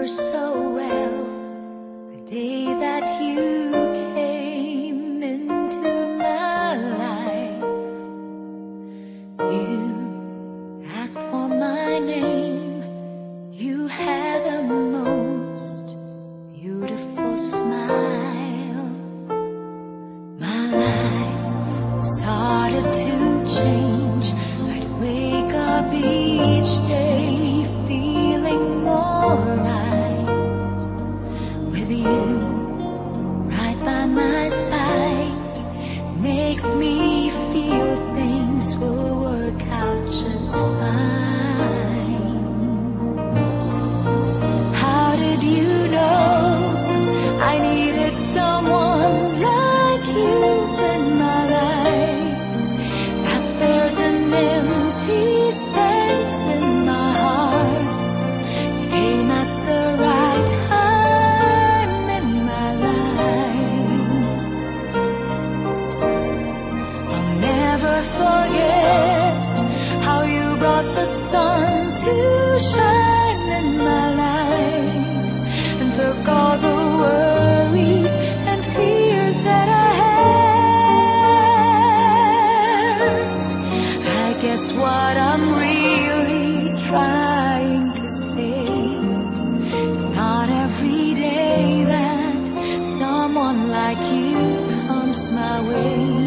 remember so well the day that you came into my life. You asked for my name. You had the most beautiful smile. My life started to change. I'd wake up each day feeling alright, with you right by my side. Makes me feel things will work out just fine. How did you know I needed someone like you in my life? That there's an empty space in my heart. You came at the right time in my life. I'll never forget how you brought the sun to shine in my life, and took all the worries and fears that I had. I guess what I'm really trying to say, it's not every day that someone like you comes my way.